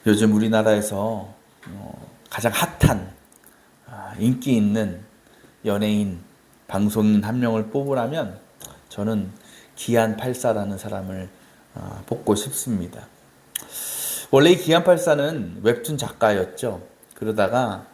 요즘 우리나라에서 가장 핫한 인기 있는 연예인, 방송인 한 명을 뽑으라면 저는 기안84라는 사람을 뽑고 싶습니다. 원래 이 기안84는 웹툰 작가였죠. 그러다가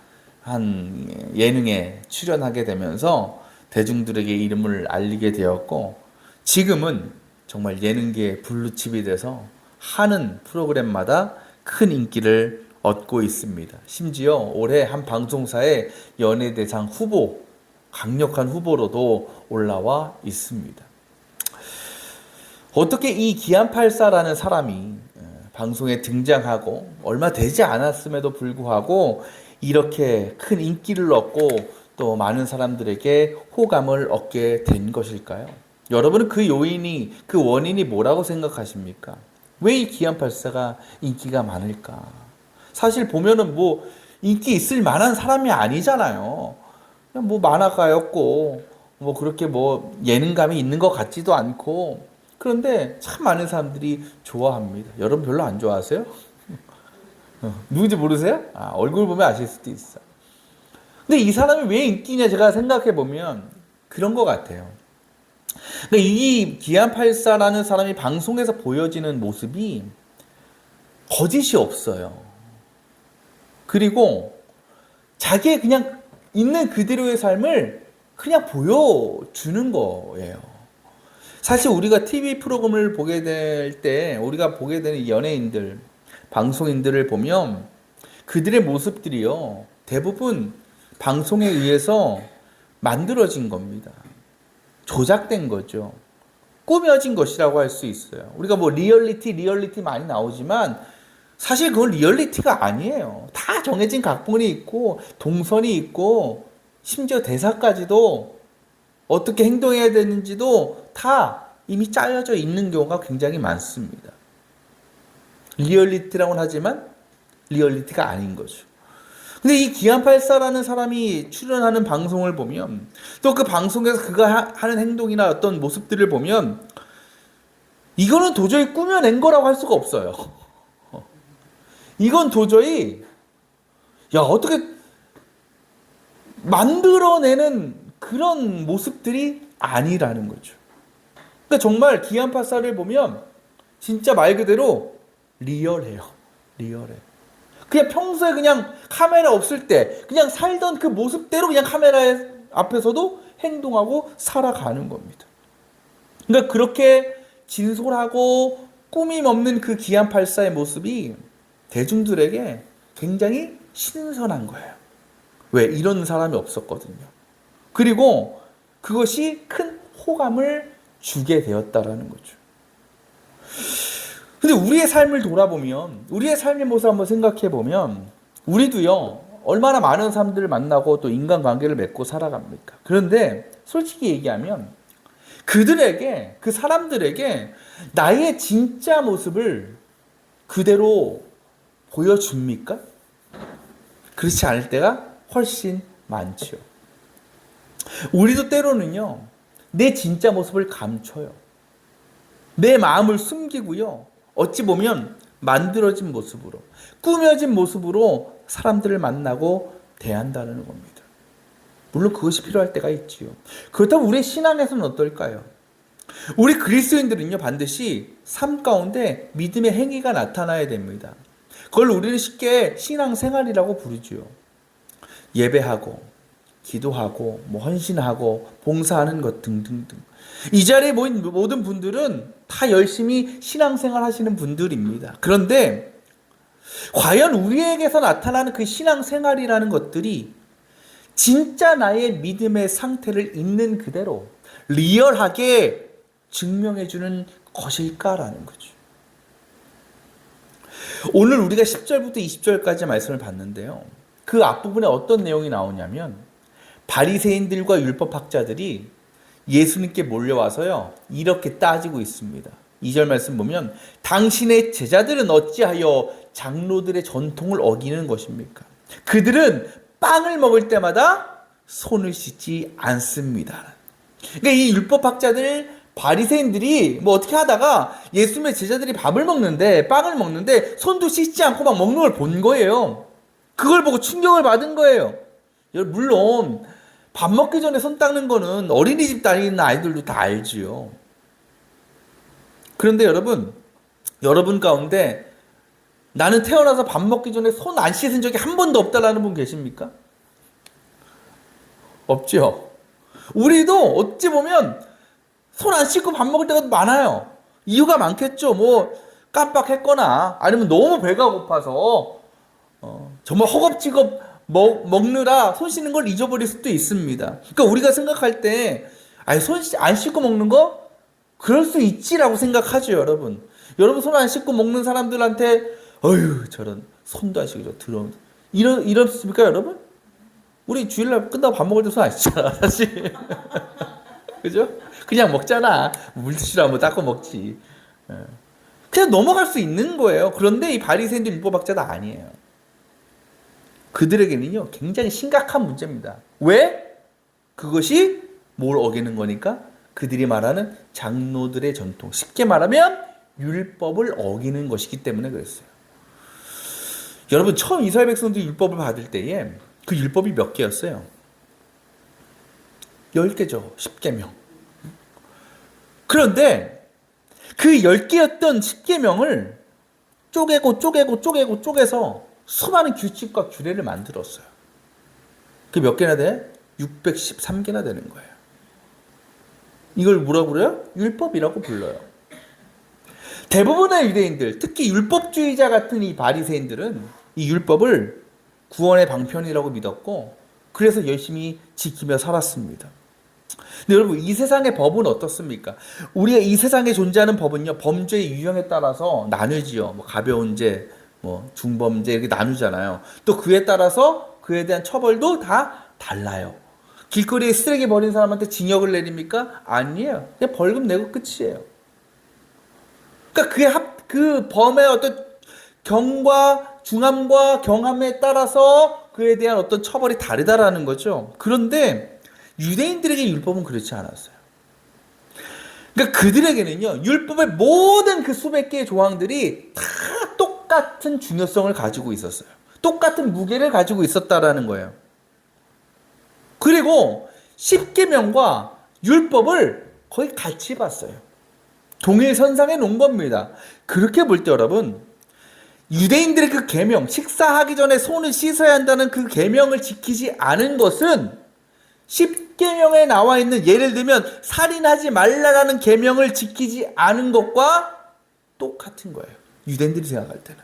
한 예능에 출연하게 되면서 대중들에게 이름을 알리게 되었고, 지금은 정말 예능계의 블루칩이 돼서 하는 프로그램마다 큰 인기를 얻고 있습니다. 심지어 올해 한 방송사의 연예대상 후보, 강력한 후보로도 올라와 있습니다. 어떻게 이 기안84라는 사람이 방송에 등장하고 얼마 되지 않았음에도 불구하고 이렇게 큰 인기를 얻고 또 많은 사람들에게 호감을 얻게 된 것일까요? 여러분은 그 요인이, 그 원인이 뭐라고 생각하십니까? 왜 이 기안84가 인기가 많을까? 사실 보면은 뭐 인기 있을 만한 사람이 아니잖아요. 그냥 뭐 만화가였고 뭐 그렇게 뭐 예능감이 있는 것 같지도 않고, 그런데 참 많은 사람들이 좋아합니다. 여러분 별로 안 좋아하세요? 누군지 모르세요? 얼굴 보면 아실 수도 있어. 근데 이 사람이 왜 인기냐, 제가 생각해 보면 그런 것 같아요. 그러니까 이 기안84라는 사람이 방송에서 보여지는 모습이 거짓이 없어요. 그리고 자기의 그냥 있는 그대로의 삶을 그냥 보여주는 거예요. 사실 우리가 TV 프로그램을 보게 될 때, 우리가 보게 되는 연예인들, 방송인들을 보면 그들의 모습들이요, 대부분 방송에 의해서 만들어진 겁니다. 조작된 거죠. 꾸며진 것이라고 할 수 있어요. 우리가 뭐 리얼리티 많이 나오지만 사실 그건 리얼리티가 아니에요. 다 정해진 각본이 있고 동선이 있고 심지어 대사까지도 어떻게 행동해야 되는지도 다 이미 짜여져 있는 경우가 굉장히 많습니다. 리얼리티라고는 하지만 리얼리티가 아닌 거죠. 근데 이 기안84라는 사람이 출연하는 방송을 보면, 또 그 방송에서 그가 하는 행동이나 어떤 모습들을 보면 이거는 도저히 꾸며낸 거라고 할 수가 없어요. 이건 도저히 어떻게 만들어내는 그런 모습들이 아니라는 거죠. 그러니까 정말 기안84를 보면 진짜 말 그대로 리얼해요. 리얼해. 그냥 평소에 그냥 카메라 없을 때 그냥 살던 그 모습대로 그냥 카메라 앞에서도 행동하고 살아가는 겁니다. 그러니까 그렇게 진솔하고 꾸밈 없는 그 기안84의 모습이 대중들에게 굉장히 신선한 거예요. 왜? 이런 사람이 없었거든요. 그리고 그것이 큰 호감을 주게 되었다라는 거죠. 근데 우리의 삶을 돌아보면, 우리의 삶의 모습 한번 생각해 보면, 우리도요, 얼마나 많은 사람들을 만나고 또 인간관계를 맺고 살아갑니까? 그런데 솔직히 얘기하면 그들에게, 그 사람들에게 나의 진짜 모습을 그대로 보여줍니까? 그렇지 않을 때가 훨씬 많죠. 우리도 때로는요, 내 진짜 모습을 감춰요. 내 마음을 숨기고요, 어찌 보면 만들어진 모습으로, 꾸며진 모습으로 사람들을 만나고 대한다는 겁니다. 물론 그것이 필요할 때가 있지요. 그렇다면 우리의 신앙에서는 어떨까요? 우리 그리스도인들은요, 반드시 삶 가운데 믿음의 행위가 나타나야 됩니다. 그걸 우리는 쉽게 신앙생활이라고 부르죠. 예배하고 기도하고 헌신하고 봉사하는 것 등등등. 이 자리에 모인 모든 분들은 다 열심히 신앙생활 하시는 분들입니다. 그런데 과연 우리에게서 나타나는 그 신앙생활이라는 것들이 진짜 나의 믿음의 상태를 있는 그대로 리얼하게 증명해주는 것일까라는 거죠. 오늘 우리가 10절부터 20절까지 말씀을 봤는데요, 그 앞부분에 어떤 내용이 나오냐면 바리새인들과 율법학자들이 예수님께 몰려와서요, 이렇게 따지고 있습니다. 2절 말씀 보면, 당신의 제자들은 어찌하여 장로들의 전통을 어기는 것입니까? 그들은 빵을 먹을 때마다 손을 씻지 않습니다. 그러니까 이 율법학자들, 바리새인들이 뭐 어떻게 하다가 예수님의 제자들이 밥을 먹는데, 빵을 먹는데 손도 씻지 않고 막 먹는 걸 본 거예요. 그걸 보고 충격을 받은 거예요. 물론 밥 먹기 전에 손 닦는 거는 어린이집 다니는 아이들도 다 알지요. 그런데 여러분 가운데 나는 태어나서 밥 먹기 전에 손 안 씻은 적이 한 번도 없다라는 분 계십니까? 없죠. 우리도 어찌 보면 손 안 씻고 밥 먹을 때가 많아요. 이유가 많겠죠. 뭐 깜빡했거나 아니면 너무 배가 고파서 정말 허겁지겁 먹느라 손 씻는 걸 잊어버릴 수도 있습니다. 그러니까 우리가 생각할 때 손 안 씻고 먹는 거 그럴 수 있지라고 생각하죠, 여러분. 여러분 손 안 씻고 먹는 사람들한테 어휴 저런 손도 안 씻고 더러운 이렇습니까, 여러분? 우리 주일날 끝나고 밥 먹을 때 손 안 씻잖아, 사실. 그죠? 그냥 먹잖아. 물티슈로 한번 닦고 먹지. 그냥 넘어갈 수 있는 거예요. 그런데 이 바리새인들 율법학자도 아니에요. 그들에게는요 굉장히 심각한 문제입니다. 왜? 그것이 뭘 어기는 거니까? 그들이 말하는 장로들의 전통, 쉽게 말하면 율법을 어기는 것이기 때문에 그랬어요. 여러분 처음 이스라엘 백성들이 율법을 받을 때에 그 율법이 몇 개였어요? 10개죠. 10계명. 그런데 그 10개였던 10계명을 쪼개서 수많은 규칙과 규례를 만들었어요. 그게 몇 개나 돼? 613개나 되는 거예요. 이걸 뭐라고 그래요? 율법이라고 불러요. 대부분의 유대인들, 특히 율법주의자 같은 이 바리새인들은 이 율법을 구원의 방편이라고 믿었고 그래서 열심히 지키며 살았습니다. 근데 여러분 이 세상의 법은 어떻습니까? 우리가 이 세상에 존재하는 법은요 범죄의 유형에 따라서 나누지요. 뭐 가벼운 죄, 뭐 중범죄 이렇게 나누잖아요. 또 그에 따라서 그에 대한 처벌도 다 달라요. 길거리에 쓰레기 버린 사람한테 징역을 내립니까? 아니에요. 그냥 벌금 내고 끝이에요. 그러니까 그 범의 어떤 경과 중함과 경함에 따라서 그에 대한 어떤 처벌이 다르다라는 거죠. 그런데 유대인들에게 율법은 그렇지 않았어요. 그러니까 그들에게는요 율법의 모든 그 수백 개의 조항들이 다 똑같은 중요성을 가지고 있었어요. 똑같은 무게를 가지고 있었다라는 거예요. 그리고 10계명과 율법을 거의 같이 봤어요. 동일선상에 놓은 겁니다. 그렇게 볼 때 여러분 유대인들의 그 계명, 식사하기 전에 손을 씻어야 한다는 그 계명을 지키지 않은 것은 10계명에 나와 있는 예를 들면 살인하지 말라라는 계명을 지키지 않은 것과 똑같은 거예요. 유대인들이 생각할 때는.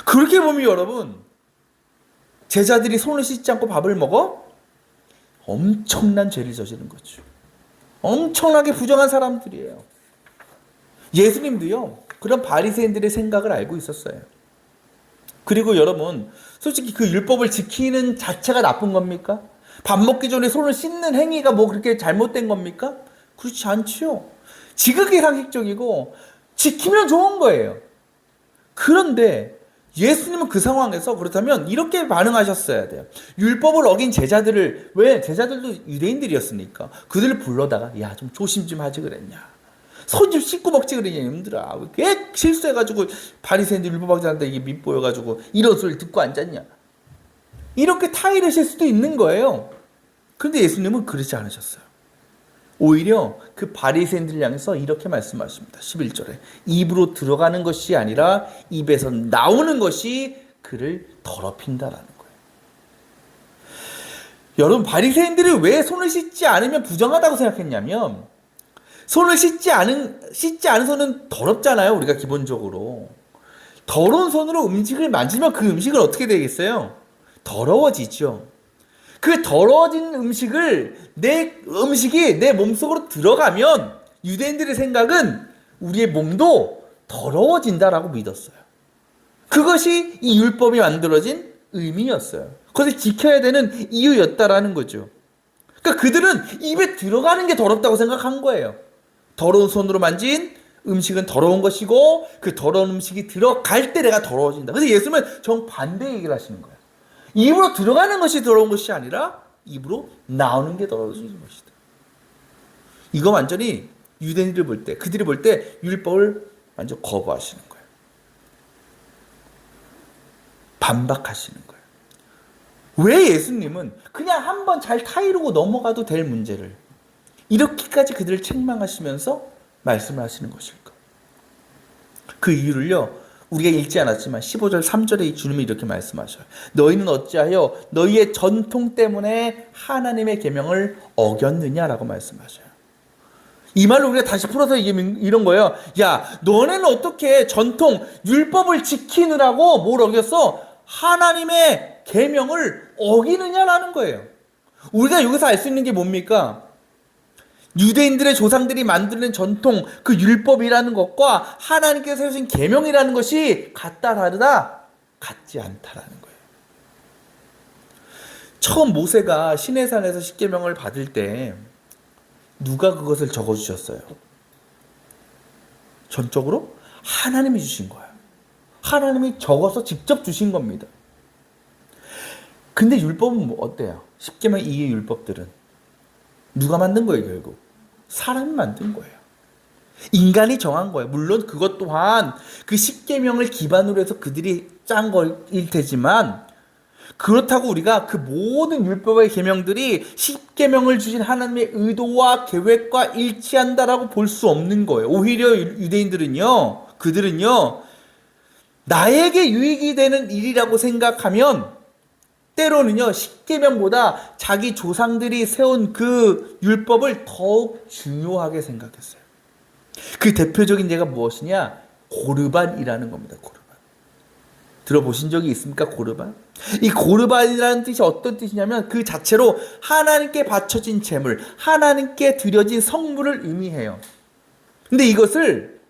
그렇게 보면 여러분 제자들이 손을 씻지 않고 밥을 먹어? 엄청난 죄를 저지른 거죠. 엄청나게 부정한 사람들이에요. 예수님도요 그런 바리새인들의 생각을 알고 있었어요. 그리고 여러분 솔직히 그 율법을 지키는 자체가 나쁜 겁니까? 밥 먹기 전에 손을 씻는 행위가 뭐 그렇게 잘못된 겁니까? 그렇지 않지요. 지극히 상식적이고 지키면 좋은 거예요. 그런데 예수님은 그 상황에서 그렇다면 이렇게 반응하셨어야 돼요. 율법을 어긴 제자들을, 왜? 제자들도 유대인들이었으니까 그들을 불러다가 야 좀 조심 좀 하지 그랬냐, 손 좀 씻고 먹지 그랬냐 이놈들아, 왜 실수해가지고 바리새인들 율법학자한테 이게 밉보여가지고 이런 소리를 듣고 앉았냐, 이렇게 타이르실 수도 있는 거예요. 그런데 예수님은 그러지 않으셨어요. 오히려 그 바리새인들 향해서 이렇게 말씀하십니다. 11절에 입으로 들어가는 것이 아니라 입에서 나오는 것이 그를 더럽힌다라는 거예요. 여러분 바리새인들이 왜 손을 씻지 않으면 부정하다고 생각했냐면 손을 씻지 않은 손은 더럽잖아요. 우리가 기본적으로 더러운 손으로 음식을 만지면 그 음식은 어떻게 되겠어요? 더러워지죠. 그 더러워진 음식이 내 몸속으로 들어가면 유대인들의 생각은 우리의 몸도 더러워진다라고 믿었어요. 그것이 이 율법이 만들어진 의미였어요. 그것을 지켜야 되는 이유였다라는 거죠. 그러니까 그들은 입에 들어가는 게 더럽다고 생각한 거예요. 더러운 손으로 만진 음식은 더러운 것이고 그 더러운 음식이 들어갈 때 내가 더러워진다. 그래서 예수님은 정반대 얘기를 하시는 거예요. 입으로 들어가는 것이 더러운 것이 아니라 입으로 나오는 게 더러워지는 것이다. 이거 완전히 유대인들 볼 때, 그들이 볼 때 율법을 완전 거부하시는 거예요. 반박하시는 거예요. 왜 예수님은 그냥 한번 잘 타이르고 넘어가도 될 문제를 이렇게까지 그들을 책망하시면서 말씀을 하시는 것일까? 그 이유를요, 우리가 읽지 않았지만 15절 3절에 주님이 이렇게 말씀하셔요. 너희는 어찌하여 너희의 전통 때문에 하나님의 계명을 어겼느냐라고 말씀하셔요. 이 말로 우리가 다시 풀어서 이런 거예요. 야, 너네는 어떻게 전통 율법을 지키느라고 뭘 어겼어? 하나님의 계명을 어기느냐라는 거예요. 우리가 여기서 알 수 있는 게 뭡니까? 유대인들의 조상들이 만드는 전통, 그 율법이라는 것과 하나님께서 세우신 계명이라는 것이 같다 다르다? 같지 않다라는 거예요. 처음 모세가 시내산에서 십계명을 받을 때 누가 그것을 적어주셨어요? 전적으로 하나님이 주신 거예요. 하나님이 적어서 직접 주신 겁니다. 근데 율법은 뭐 어때요? 십계명 이의 율법들은 누가 만든 거예요, 결국? 사람이 만든 거예요. 인간이 정한 거예요. 물론 그것 또한 그 십계명을 기반으로 해서 그들이 짠 거일 테지만, 그렇다고 우리가 그 모든 율법의 계명들이 십계명을 주신 하나님의 의도와 계획과 일치한다라고 볼 수 없는 거예요. 오히려 유대인들은요, 그들은요, 나에게 유익이 되는 일이라고 생각하면 때로는요, 십계명보다 자기 조상들이 세운 그 율법을 더욱 중요하게 생각했어요. 그 대표적인 예가 무엇이냐? 고르반이라는 겁니다. 고르반. 들어보신 적이 있습니까? 고르반? 이 고르반이라는 뜻이 어떤 뜻이냐면 그 자체로 하나님께 바쳐진 제물, 하나님께 드려진 성물을 의미해요. 근데 이것을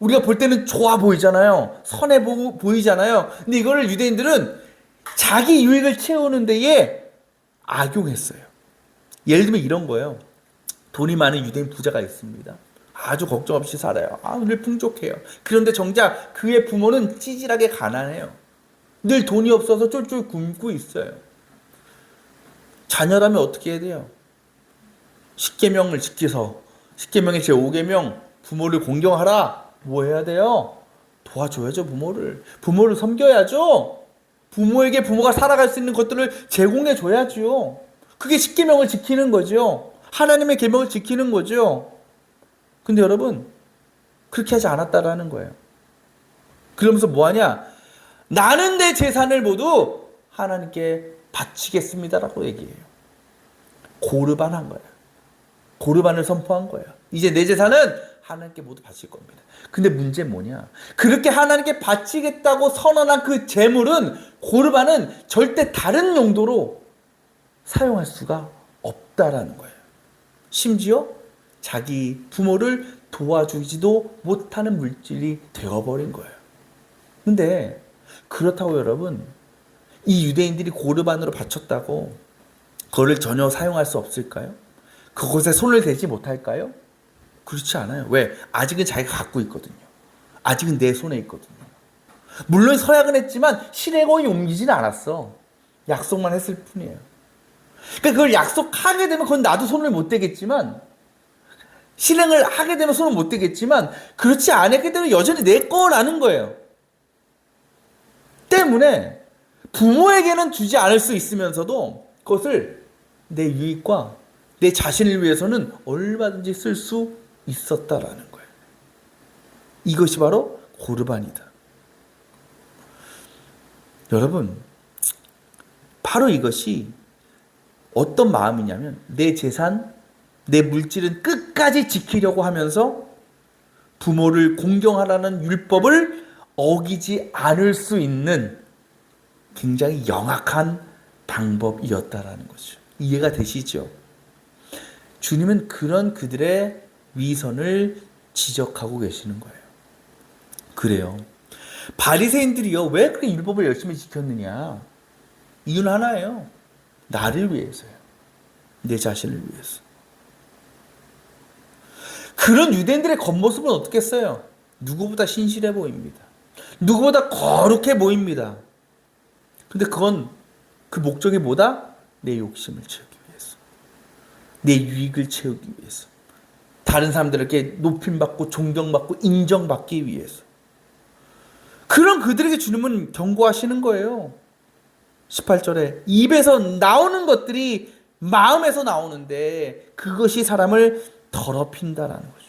우리가 볼 때는 좋아 보이잖아요. 선해 보이잖아요. 근데 이거를 유대인들은 자기 유익을 채우는 데에 악용했어요. 예를 들면 이런 거예요. 돈이 많은 유대인 부자가 있습니다. 아주 걱정 없이 살아요. 늘 풍족해요. 그런데 정작 그의 부모는 찌질하게 가난해요. 늘 돈이 없어서 쫄쫄 굶고 있어요. 자녀라면 어떻게 해야 돼요? 십계명을 지켜서 십계명의 제5계명 부모를 공경하라. 뭐 해야 돼요? 도와줘야죠. 부모를 섬겨야죠. 부모에게 부모가 살아갈 수 있는 것들을 제공해 줘야죠. 그게 십계명을 지키는 거죠. 하나님의 계명을 지키는 거죠. 근데 여러분, 그렇게 하지 않았다라는 거예요. 그러면서 뭐하냐? 나는 내 재산을 모두 하나님께 바치겠습니다라고 얘기해요. 고르반한 거예요. 고르반을 선포한 거예요. 이제 내 재산은 하나님께 모두 바칠 겁니다. 근데 문제는 뭐냐? 그렇게 하나님께 바치겠다고 선언한 그 재물은, 고르반은 절대 다른 용도로 사용할 수가 없다라는 거예요. 심지어 자기 부모를 도와주지도 못하는 물질이 되어버린 거예요. 근데 그렇다고 여러분, 이 유대인들이 고르반으로 바쳤다고 그거를 전혀 사용할 수 없을까요? 그곳에 손을 대지 못할까요? 그렇지 않아요. 왜? 아직은 자기가 갖고 있거든요. 아직은 내 손에 있거든요. 물론 서약은 했지만 실행에 옮기지는 않았어. 약속만 했을 뿐이에요. 그러니까 그걸 약속하게 되면 그건 나도 손을 못 대겠지만, 실행을 하게 되면 손을 못 대겠지만, 그렇지 않았기 때문에 여전히 내 거라는 거예요. 때문에 부모에게는 주지 않을 수 있으면서도 그것을 내 유익과 내 자신을 위해서는 얼마든지 쓸 수 있었다라는 거예요. 이것이 바로 고르반이다. 여러분, 바로 이것이 어떤 마음이냐면, 내 재산, 내 물질은 끝까지 지키려고 하면서 부모를 공경하라는 율법을 어기지 않을 수 있는 굉장히 영악한 방법이었다라는 거죠. 이해가 되시죠? 주님은 그런 그들의 위선을 지적하고 계시는 거예요. 그래요. 바리새인들이요, 왜 그렇게 율법을 열심히 지켰느냐? 이유는 하나예요. 나를 위해서요. 내 자신을 위해서. 그런 유대인들의 겉모습은 어떻겠어요? 누구보다 신실해 보입니다. 누구보다 거룩해 보입니다. 근데 그건 그 목적이 뭐다? 내 욕심을 채우기 위해서. 내 유익을 채우기 위해서. 다른 사람들에게 높임받고 존경받고 인정받기 위해서. 그런 그들에게 주님은 경고하시는 거예요. 18절에 입에서 나오는 것들이 마음에서 나오는데 그것이 사람을 더럽힌다라는 거죠.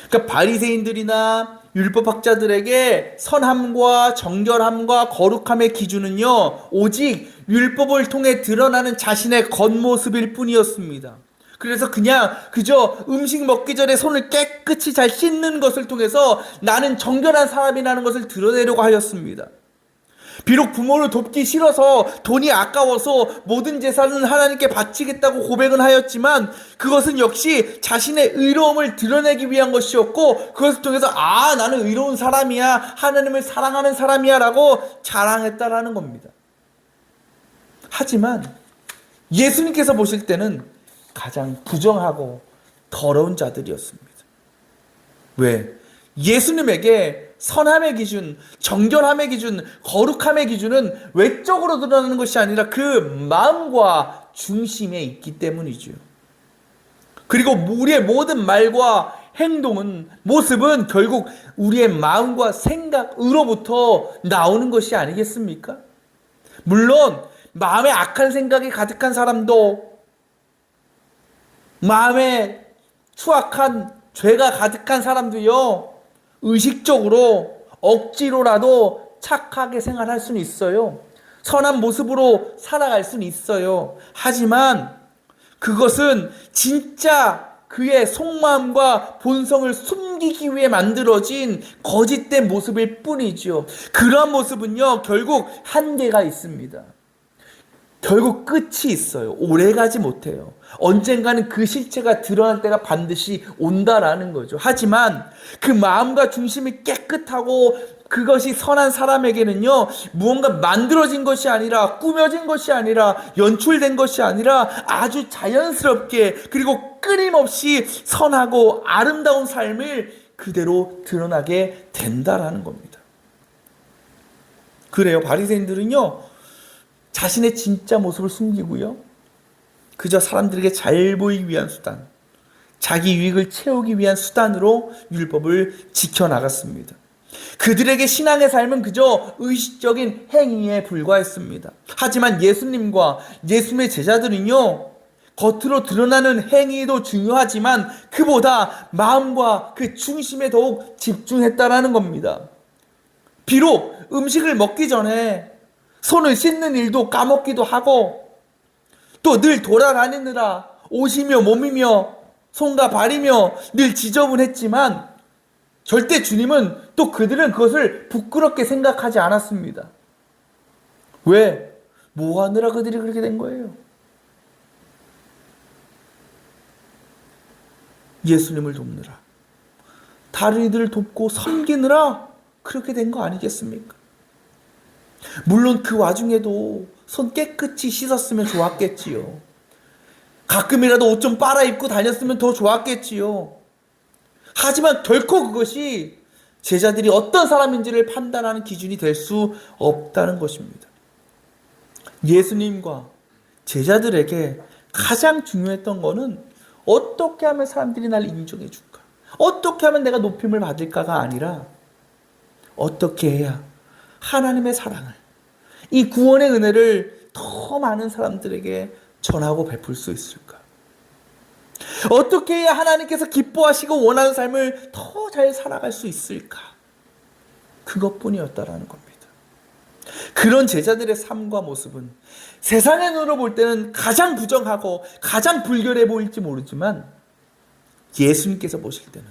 그러니까 바리새인들이나 율법학자들에게 선함과 정결함과 거룩함의 기준은요, 오직 율법을 통해 드러나는 자신의 겉모습일 뿐이었습니다. 그래서 그저 음식 먹기 전에 손을 깨끗이 잘 씻는 것을 통해서 나는 정결한 사람이라는 것을 드러내려고 하였습니다. 비록 부모를 돕기 싫어서 돈이 아까워서 모든 재산을 하나님께 바치겠다고 고백은 하였지만 그것은 역시 자신의 의로움을 드러내기 위한 것이었고, 그것을 통해서 나는 의로운 사람이야, 하나님을 사랑하는 사람이야 라고 자랑했다라는 겁니다. 하지만 예수님께서 보실 때는 가장 부정하고 더러운 자들이었습니다. 왜? 예수님에게 선함의 기준, 정결함의 기준, 거룩함의 기준은 외적으로 드러나는 것이 아니라 그 마음과 중심에 있기 때문이죠. 그리고 우리의 모든 말과 행동은, 모습은 결국 우리의 마음과 생각으로부터 나오는 것이 아니겠습니까? 물론 마음에 악한 생각이 가득한 사람도, 마음에 추악한 죄가 가득한 사람도요, 의식적으로 억지로라도 착하게 생활할 수는 있어요. 선한 모습으로 살아갈 수는 있어요. 하지만 그것은 진짜 그의 속마음과 본성을 숨기기 위해 만들어진 거짓된 모습일 뿐이죠. 그러한 모습은요, 결국 한계가 있습니다. 결국 끝이 있어요. 오래가지 못해요. 언젠가는 그 실체가 드러날 때가 반드시 온다라는 거죠. 하지만 그 마음과 중심이 깨끗하고 그것이 선한 사람에게는요, 무언가 만들어진 것이 아니라, 꾸며진 것이 아니라, 연출된 것이 아니라 아주 자연스럽게 그리고 끊임없이 선하고 아름다운 삶을 그대로 드러나게 된다라는 겁니다. 그래요. 바리새인들은요, 자신의 진짜 모습을 숨기고요, 그저 사람들에게 잘 보이기 위한 수단, 자기 유익을 채우기 위한 수단으로 율법을 지켜나갔습니다. 그들에게 신앙의 삶은 그저 의식적인 행위에 불과했습니다. 하지만 예수님과 예수님의 제자들은요, 겉으로 드러나는 행위도 중요하지만 그보다 마음과 그 중심에 더욱 집중했다라는 겁니다. 비록 음식을 먹기 전에 손을 씻는 일도 까먹기도 하고, 또 늘 돌아다니느라 옷이며 몸이며 손과 발이며 늘 지저분했지만 절대 주님은 또 그들은 그것을 부끄럽게 생각하지 않았습니다. 왜? 뭐 하느라 그들이 그렇게 된 거예요? 예수님을 돕느라, 다른 이들을 돕고 섬기느라 그렇게 된 거 아니겠습니까? 물론 그 와중에도 손 깨끗이 씻었으면 좋았겠지요. 가끔이라도 옷 좀 빨아입고 다녔으면 더 좋았겠지요. 하지만 결코 그것이 제자들이 어떤 사람인지를 판단하는 기준이 될 수 없다는 것입니다. 예수님과 제자들에게 가장 중요했던 것은 어떻게 하면 사람들이 날 인정해 줄까? 어떻게 하면 내가 높임을 받을까가 아니라 어떻게 해야 하나님의 사랑을, 이 구원의 은혜를 더 많은 사람들에게 전하고 베풀 수 있을까? 어떻게 해야 하나님께서 기뻐하시고 원하는 삶을 더 잘 살아갈 수 있을까? 그것뿐이었다라는 겁니다. 그런 제자들의 삶과 모습은 세상의 눈으로 볼 때는 가장 부정하고 가장 불결해 보일지 모르지만 예수님께서 보실 때는,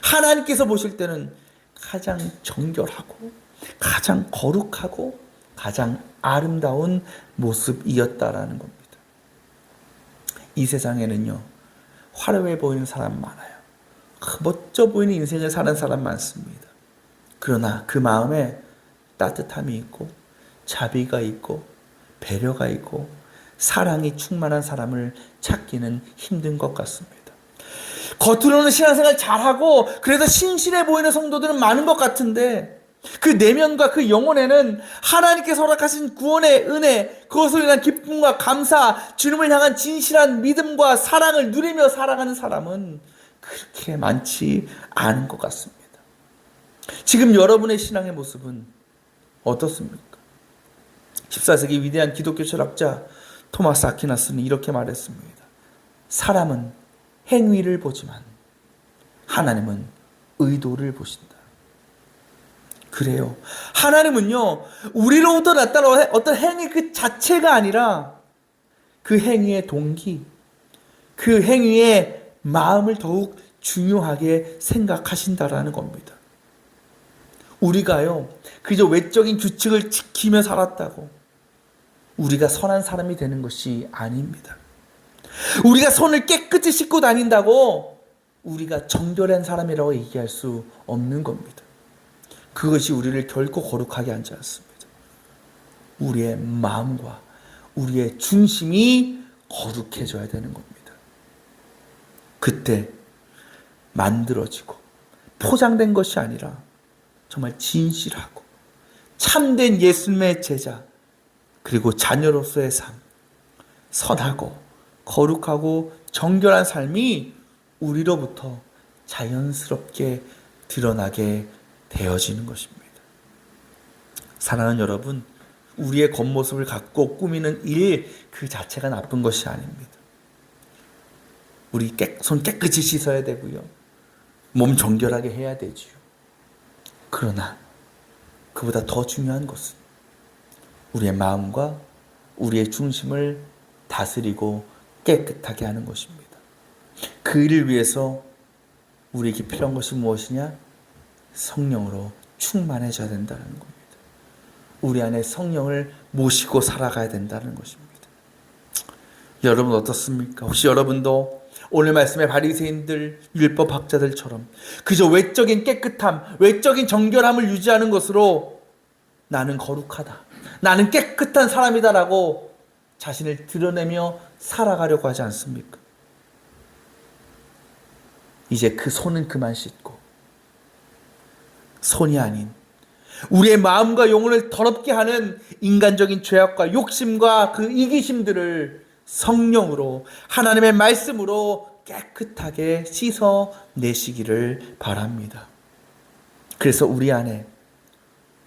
하나님께서 보실 때는 가장 정결하고 가장 거룩하고 가장 아름다운 모습이었다라는 겁니다. 이 세상에는요, 화려해 보이는 사람 많아요. 멋져 보이는 인생을 사는 사람 많습니다. 그러나 그 마음에 따뜻함이 있고 자비가 있고 배려가 있고 사랑이 충만한 사람을 찾기는 힘든 것 같습니다. 겉으로는 신앙생활 잘하고 그래서 신실해 보이는 성도들은 많은 것 같은데 그 내면과 그 영혼에는 하나님께서 허락하신 구원의 은혜, 그것으로 인한 기쁨과 감사, 주님을 향한 진실한 믿음과 사랑을 누리며 살아가는 사람은 그렇게 많지 않은 것 같습니다. 지금 여러분의 신앙의 모습은 어떻습니까? 14세기 위대한 기독교 철학자 토마스 아퀴나스는 이렇게 말했습니다. 사람은 행위를 보지만 하나님은 의도를 보신다. 그래요. 하나님은요, 우리로부터 나타나는 어떤 행위 그 자체가 아니라 그 행위의 동기, 그 행위의 마음을 더욱 중요하게 생각하신다라는 겁니다. 우리가요, 그저 외적인 규칙을 지키며 살았다고 우리가 선한 사람이 되는 것이 아닙니다. 우리가 손을 깨끗이 씻고 다닌다고 우리가 정결한 사람이라고 얘기할 수 없는 겁니다. 그것이 우리를 결코 거룩하게 하지 않습니다. 우리의 마음과 우리의 중심이 거룩해져야 되는 겁니다. 그때 만들어지고 포장된 것이 아니라 정말 진실하고 참된 예수님의 제자, 그리고 자녀로서의 삶, 선하고 거룩하고 정결한 삶이 우리로부터 자연스럽게 드러나게 되어지는 것입니다. 사랑하는 여러분, 우리의 겉모습을 갖고 꾸미는 일 그 자체가 나쁜 것이 아닙니다. 우리 손 깨끗이 씻어야 되고요. 몸 정결하게 해야 되지요. 그러나 그보다 더 중요한 것은 우리의 마음과 우리의 중심을 다스리고 깨끗하게 하는 것입니다. 그 일을 위해서 우리에게 필요한 것이 무엇이냐? 성령으로 충만해져야 된다는 겁니다. 우리 안에 성령을 모시고 살아가야 된다는 것입니다. 여러분 어떻습니까? 혹시 여러분도 오늘 말씀의 바리새인들, 율법 학자들처럼 그저 외적인 깨끗함, 외적인 정결함을 유지하는 것으로 나는 거룩하다, 나는 깨끗한 사람이다라고 자신을 드러내며 살아가려고 하지 않습니까? 이제 그 손은 그만 씻고 손이 아닌 우리의 마음과 영혼을 더럽게 하는 인간적인 죄악과 욕심과 그 이기심들을 성령으로, 하나님의 말씀으로 깨끗하게 씻어내시기를 바랍니다. 그래서 우리 안에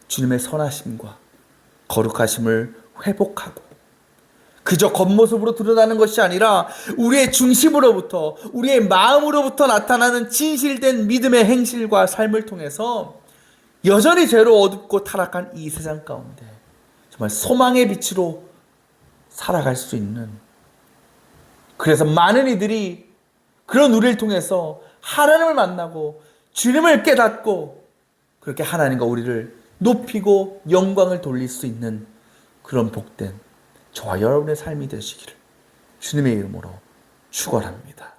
주님의 선하심과 거룩하심을 회복하고 그저 겉모습으로 드러나는 것이 아니라 우리의 중심으로부터, 우리의 마음으로부터 나타나는 진실된 믿음의 행실과 삶을 통해서 여전히 죄로 어둡고 타락한 이 세상 가운데 정말 소망의 빛으로 살아갈 수 있는, 그래서 많은 이들이 그런 우리를 통해서 하나님을 만나고 주님을 깨닫고 그렇게 하나님과 우리를 높이고 영광을 돌릴 수 있는 그런 복된 저와 여러분의 삶이 되시기를 주님의 이름으로 축원합니다.